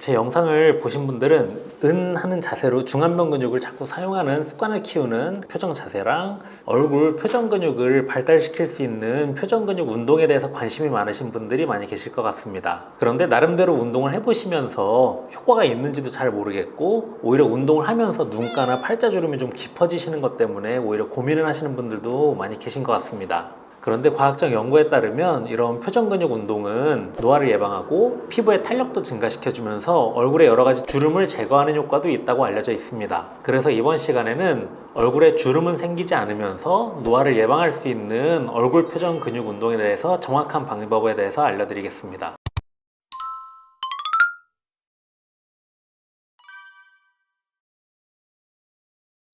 제 영상을 보신 분들은 은 하는 자세로 중안면 근육을 자꾸 사용하는 습관을 키우는 표정 자세랑 얼굴 표정 근육을 발달시킬 수 있는 표정 근육 운동에 대해서 관심이 많으신 분들이 많이 계실 것 같습니다. 그런데 나름대로 운동을 해보시면서 효과가 있는지도 잘 모르겠고 오히려 운동을 하면서 눈가나 팔자주름이 좀 깊어지시는 것 때문에 오히려 고민을 하시는 분들도 많이 계신 것 같습니다. 그런데 과학적 연구에 따르면 이런 표정 근육 운동은 노화를 예방하고 피부의 탄력도 증가시켜주면서 얼굴에 여러 가지 주름을 제거하는 효과도 있다고 알려져 있습니다. 그래서 이번 시간에는 얼굴에 주름은 생기지 않으면서 노화를 예방할 수 있는 얼굴 표정 근육 운동에 대해서 정확한 방법에 대해서 알려드리겠습니다.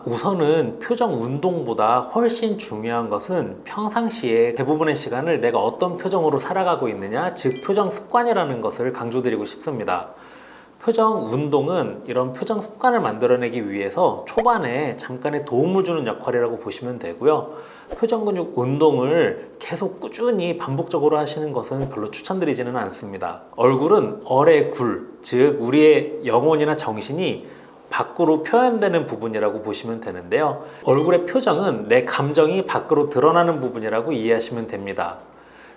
우선은 표정 운동보다 훨씬 중요한 것은 평상시에 대부분의 시간을 내가 어떤 표정으로 살아가고 있느냐, 즉 표정 습관이라는 것을 강조드리고 싶습니다. 표정 운동은 이런 표정 습관을 만들어내기 위해서 초반에 잠깐의 도움을 주는 역할이라고 보시면 되고요. 표정 근육 운동을 계속 꾸준히 반복적으로 하시는 것은 별로 추천드리지는 않습니다. 얼굴은 얼의 굴, 즉 우리의 영혼이나 정신이 밖으로 표현되는 부분이라고 보시면 되는데요. 얼굴의 표정은 내 감정이 밖으로 드러나는 부분이라고 이해하시면 됩니다.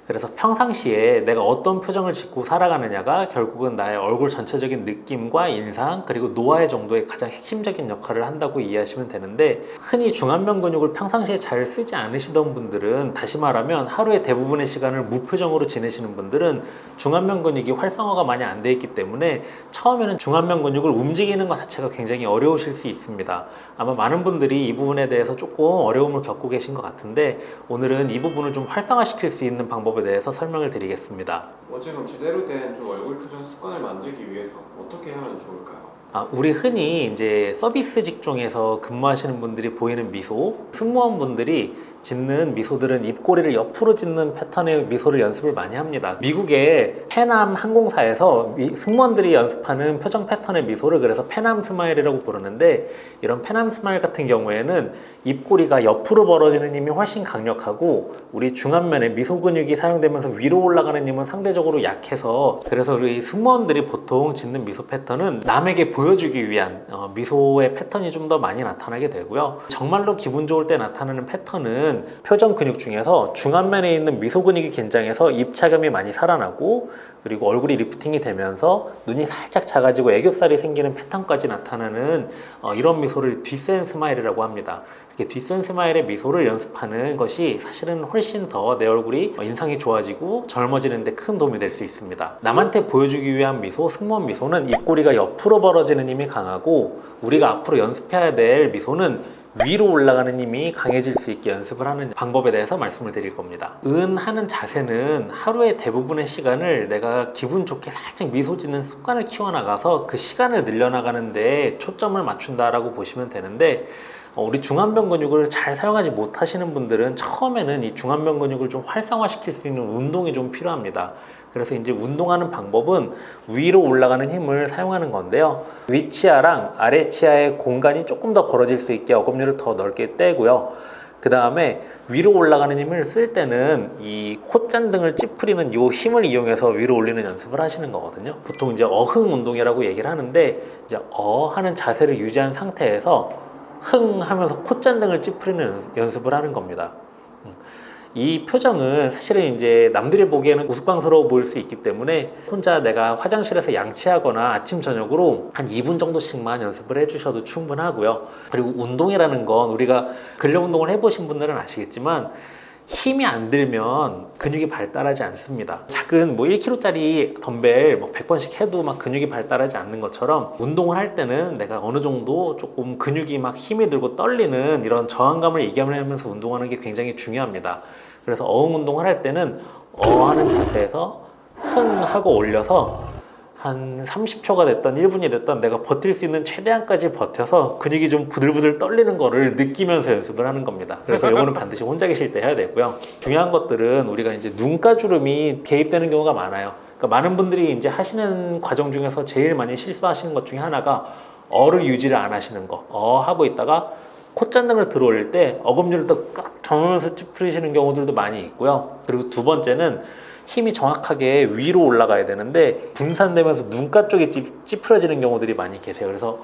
그래서 평상시에 내가 어떤 표정을 짓고 살아가느냐가 결국은 나의 얼굴 전체적인 느낌과 인상 그리고 노화의 정도의 가장 핵심적인 역할을 한다고 이해하시면 되는데, 흔히 중안면 근육을 평상시에 잘 쓰지 않으시던 분들은, 다시 말하면 하루의 대부분의 시간을 무표정으로 지내시는 분들은 중안면 근육이 활성화가 많이 안 돼 있기 때문에 처음에는 중안면 근육을 움직이는 것 자체가 굉장히 어려우실 수 있습니다. 아마 많은 분들이 이 부분에 대해서 조금 어려움을 겪고 계신 것 같은데, 오늘은 이 부분을 좀 활성화시킬 수 있는 방법에 대해서 설명을 드리겠습니다. 지금 제대로 된 좀 얼굴 표정 습관을 만들기 위해서 어떻게 하면 좋을까요? 우리 흔히 이제 서비스 직종에서 근무하시는 분들이 보이는 미소, 승무원분들이 짓는 미소들은 입꼬리를 옆으로 짓는 패턴의 미소를 연습을 많이 합니다. 미국의 페남 항공사에서 승무원들이 연습하는 표정 패턴의 미소를 그래서 페남 스마일이라고 부르는데, 이런 페남 스마일 같은 경우에는 입꼬리가 옆으로 벌어지는 힘이 훨씬 강력하고 우리 중안면에 미소 근육이 사용되면서 위로 올라가는 힘은 상대적으로 약해서, 그래서 우리 승무원들이 보통 짓는 미소 패턴은 남에게 보여주기 위한 미소의 패턴이 좀 더 많이 나타나게 되고요. 정말로 기분 좋을 때 나타나는 패턴은 표정 근육 중에서 중안면에 있는 미소 근육이 긴장해서 입차감이 많이 살아나고, 그리고 얼굴이 리프팅이 되면서 눈이 살짝 작아지고 애교살이 생기는 패턴까지 나타나는 이런 미소를 뒷센 스마일이라고 합니다. 이렇게 뒷센 스마일의 미소를 연습하는 것이 사실은 훨씬 더 내 얼굴이 인상이 좋아지고 젊어지는 데 큰 도움이 될 수 있습니다. 남한테 보여주기 위한 미소, 승무원 미소는 입꼬리가 옆으로 벌어지는 힘이 강하고, 우리가 앞으로 연습해야 될 미소는 위로 올라가는 힘이 강해질 수 있게 연습을 하는 방법에 대해서 말씀을 드릴 겁니다. 하는 자세는 하루의 대부분의 시간을 내가 기분 좋게 살짝 미소 짓는 습관을 키워나가서 그 시간을 늘려나가는 데 초점을 맞춘다라고 보시면 되는데, 우리 중안면 근육을 잘 사용하지 못하시는 분들은 처음에는 이 중안면 근육을 좀 활성화시킬 수 있는 운동이 좀 필요합니다. 그래서 이제 운동하는 방법은 위로 올라가는 힘을 사용하는 건데요. 위치아랑 아래치아의 공간이 조금 더 벌어질 수 있게 어금니를 더 넓게 떼고요. 그 다음에 위로 올라가는 힘을 쓸 때는 이 콧잔등을 찌푸리는 이 힘을 이용해서 위로 올리는 연습을 하시는 거거든요. 보통 이제 어흥 운동이라고 얘기를 하는데, 이제 하는 자세를 유지한 상태에서 흥 하면서 콧잔등을 찌푸리는 연습을 하는 겁니다. 이 표정은 사실은 이제 남들이 보기에는 우스꽝스러워 보일 수 있기 때문에 혼자 내가 화장실에서 양치하거나 아침 저녁으로 한 2분 정도씩만 연습을 해주셔도 충분하고요. 그리고 운동이라는 건 우리가 근력 운동을 해보신 분들은 아시겠지만 힘이 안 들면 근육이 발달하지 않습니다. 작은 1kg짜리 덤벨 100번씩 해도 막 근육이 발달하지 않는 것처럼, 운동을 할 때는 내가 어느 정도 조금 근육이 막 힘이 들고 떨리는 이런 저항감을 이겨내면서 운동하는 게 굉장히 중요합니다. 그래서 어흥 운동을 할 때는 하는 자세에서 흥 하고 올려서 한 30초가 됐던 1분이 됐던 내가 버틸 수 있는 최대한까지 버텨서 근육이 좀 부들부들 떨리는 거를 느끼면서 연습을 하는 겁니다. 그래서 이거는 반드시 혼자 계실 때 해야 되고요. 중요한 것들은 우리가 이제 눈가 주름이 개입되는 경우가 많아요. 그러니까 많은 분들이 이제 하시는 과정 중에서 제일 많이 실수하시는 것 중에 하나가 어를 유지를 안 하시는 거. 하고 있다가 콧잔등을 들어 올릴 때 어금니를 또 꽉 잡으면서 찌푸리시는 경우들도 많이 있고요. 그리고 두 번째는 힘이 정확하게 위로 올라가야 되는데 분산되면서 눈가 쪽이 찌푸려지는 경우들이 많이 계세요. 그래서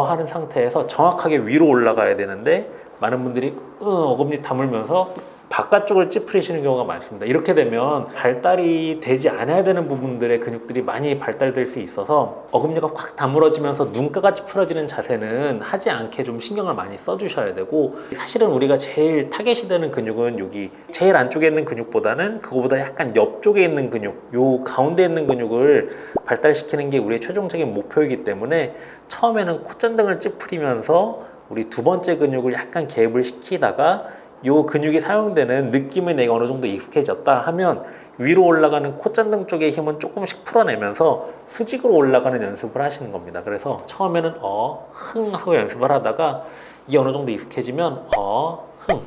하는 상태에서 정확하게 위로 올라가야 되는데 많은 분들이 어금니 다물면서 바깥쪽을 찌푸리시는 경우가 많습니다. 이렇게 되면 발달이 되지 않아야 되는 부분들의 근육들이 많이 발달될 수 있어서 어금니가 꽉 다물어지면서 눈가가 찌푸러지는 자세는 하지 않게 좀 신경을 많이 써주셔야 되고, 사실은 우리가 제일 타겟이 되는 근육은 여기 제일 안쪽에 있는 근육보다는 그거보다 약간 옆쪽에 있는 근육, 요 가운데 있는 근육을 발달시키는 게 우리의 최종적인 목표이기 때문에 처음에는 콧잔등을 찌푸리면서 우리 두 번째 근육을 약간 개입을 시키다가 요 근육이 사용되는 느낌에 내가 어느 정도 익숙해졌다 하면 위로 올라가는 콧잔등 쪽의 힘은 조금씩 풀어내면서 수직으로 올라가는 연습을 하시는 겁니다. 그래서 처음에는 흥 하고 연습을 하다가 이게 어느 정도 익숙해지면 흥,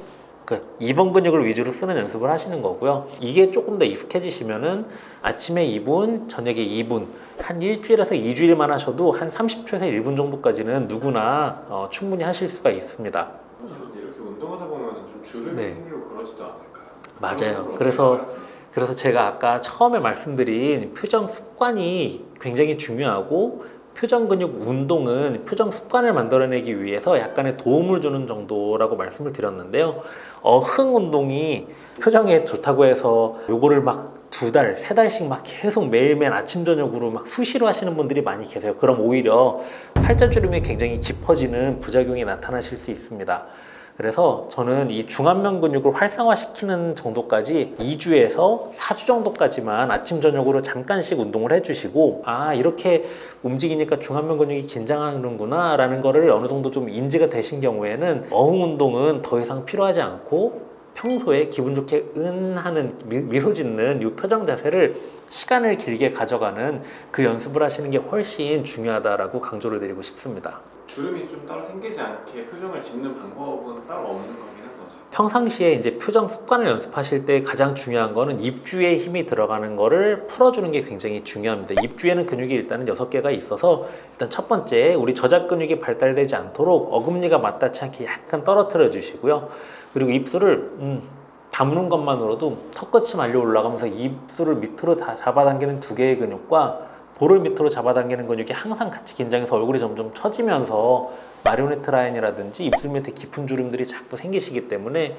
그 2번 근육을 위주로 쓰는 연습을 하시는 거고요. 이게 조금 더 익숙해지시면은 아침에 2분, 저녁에 2분, 한 일주일에서 2주일만 하셔도 한 30초에서 1분 정도까지는 누구나 충분히 하실 수가 있습니다. 근데 이렇게 운동하다 보면 좀 주름이 네. 생기고 그러지도 않을까요? 맞아요. 그런 걸 어떻게 그래서 제가 아까 처음에 말씀드린 표정 습관이 굉장히 중요하고, 표정 근육 운동은 표정 습관을 만들어내기 위해서 약간의 도움을 주는 정도라고 말씀을 드렸는데요. 흥 운동이 표정에 좋다고 해서 요거를 막 2달, 3달씩 막 계속 매일매일 아침 저녁으로 막 수시로 하시는 분들이 많이 계세요. 그럼 오히려 팔자주름이 굉장히 깊어지는 부작용이 나타나실 수 있습니다. 그래서 저는 이 중안면 근육을 활성화시키는 정도까지 2주에서 4주 정도까지만 아침 저녁으로 잠깐씩 운동을 해주시고, 이렇게 움직이니까 중안면 근육이 긴장하는구나 라는 거를 어느 정도 좀 인지가 되신 경우에는 어흥 운동은 더 이상 필요하지 않고, 평소에 기분 좋게 하는 미소 짓는 이 표정 자세를 시간을 길게 가져가는 그 연습을 하시는 게 훨씬 중요하다라고 강조를 드리고 싶습니다. 주름이 좀 따로 생기지 않게 표정을 짓는 방법은 따로 없는 거긴 한 거죠. 평상시에 이제 표정 습관을 연습하실 때 가장 중요한 거는 입주에 힘이 들어가는 거를 풀어주는 게 굉장히 중요합니다. 입주에는 근육이 일단은 6개가 있어서, 일단 첫 번째, 우리 저작 근육이 발달되지 않도록 어금니가 맞닿지 않게 약간 떨어뜨려 주시고요. 그리고 입술을 다무는 것만으로도 턱끝이 말려 올라가면서 입술을 밑으로 다 잡아당기는 2개의 근육과 볼을 밑으로 잡아당기는 근육이 항상 같이 긴장해서 얼굴이 점점 처지면서 마리오네트 라인이라든지 입술 밑에 깊은 주름들이 자꾸 생기시기 때문에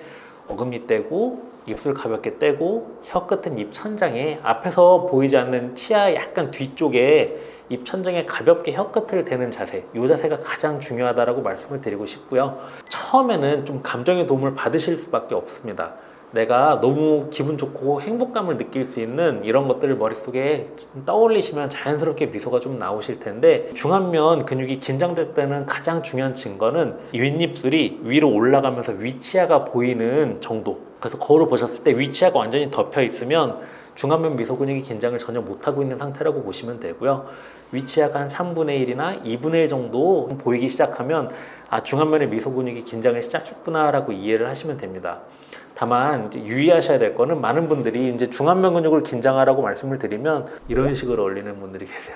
어금니 떼고 입술 가볍게 떼고 혀 끝은 입 천장에, 앞에서 보이지 않는 치아 약간 뒤쪽에 입 천장에 가볍게 혀 끝을 대는 자세, 이 자세가 가장 중요하다라고 말씀을 드리고 싶고요. 처음에는 좀 감정의 도움을 받으실 수밖에 없습니다. 내가 너무 기분 좋고 행복감을 느낄 수 있는 이런 것들을 머릿속에 떠올리시면 자연스럽게 미소가 좀 나오실 텐데, 중안면 근육이 긴장될 때는 가장 중요한 증거는 윗입술이 위로 올라가면서 위치아가 보이는 정도. 그래서 거울을 보셨을 때 위치아가 완전히 덮여 있으면 중안면 미소 근육이 긴장을 전혀 못하고 있는 상태라고 보시면 되고요. 위치아가 한 3분의 1이나 2분의 1 정도 보이기 시작하면 중안면의 미소 근육이 긴장을 시작했구나 라고 이해를 하시면 됩니다. 다만 이제 유의하셔야 될 거는, 많은 분들이 이제 중안면 근육을 긴장하라고 말씀을 드리면 이런 식으로 올리는 분들이 계세요.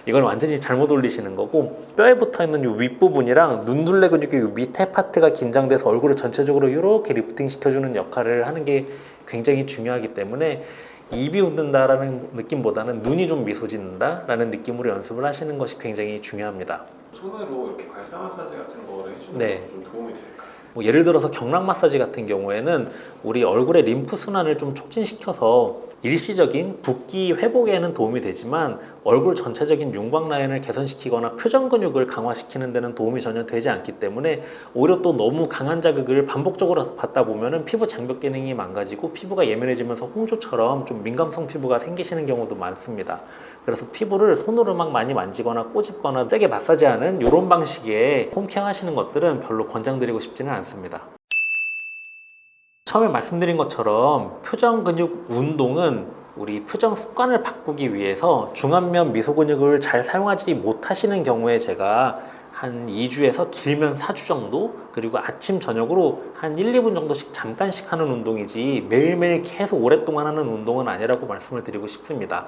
이건 완전히 잘못 올리시는 거고, 뼈에 붙어 있는 이 윗부분이랑 눈둘레 근육의 이 밑에 파트가 긴장돼서 얼굴을 전체적으로 이렇게 리프팅 시켜주는 역할을 하는 게 굉장히 중요하기 때문에, 입이 웃는다라는 느낌보다는 눈이 좀 미소 짓는다라는 느낌으로 연습을 하시는 것이 굉장히 중요합니다. 손으로 이렇게 발사 마사지 같은 거를 해주는 네. 것도 좀 도움이 될까요? 예를 들어서 경락 마사지 같은 경우에는 우리 얼굴의 림프 순환을 좀 촉진시켜서 일시적인 붓기 회복에는 도움이 되지만 얼굴 전체적인 윤곽 라인을 개선시키거나 표정 근육을 강화시키는 데는 도움이 전혀 되지 않기 때문에, 오히려 또 너무 강한 자극을 반복적으로 받다 보면은 피부 장벽 기능이 망가지고 피부가 예민해지면서 홍조처럼 좀 민감성 피부가 생기시는 경우도 많습니다. 그래서 피부를 손으로 막 많이 만지거나 꼬집거나 세게 마사지하는 이런 방식의 홈케어 하시는 것들은 별로 권장드리고 싶지는 않습니다. 처음에 말씀드린 것처럼 표정 근육 운동은 우리 표정 습관을 바꾸기 위해서 중안면 미소 근육을 잘 사용하지 못하시는 경우에 제가 한 2주에서 길면 4주 정도, 그리고 아침 저녁으로 한 1, 2분 정도씩 잠깐씩 하는 운동이지 매일매일 계속 오랫동안 하는 운동은 아니라고 말씀을 드리고 싶습니다.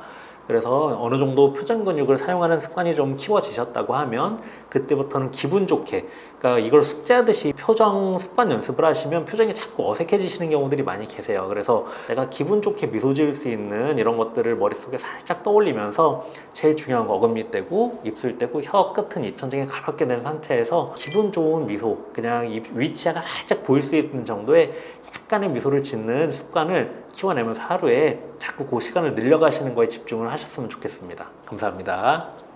그래서 어느 정도 표정 근육을 사용하는 습관이 좀 키워지셨다고 하면 그때부터는 기분 좋게, 그러니까 이걸 숙제하듯이 표정 습관 연습을 하시면 표정이 자꾸 어색해지시는 경우들이 많이 계세요. 그래서 내가 기분 좋게 미소 지을 수 있는 이런 것들을 머릿속에 살짝 떠올리면서 제일 중요한 거 어금니 떼고 입술 떼고 혀 끝은 입천장에 가볍게 낸 상태에서 기분 좋은 미소, 그냥 입 위치가 살짝 보일 수 있는 정도의 약간의 미소를 짓는 습관을 키워내면서 하루에 자꾸 그 시간을 늘려가시는 거에 집중을 하셨으면 좋겠습니다. 감사합니다.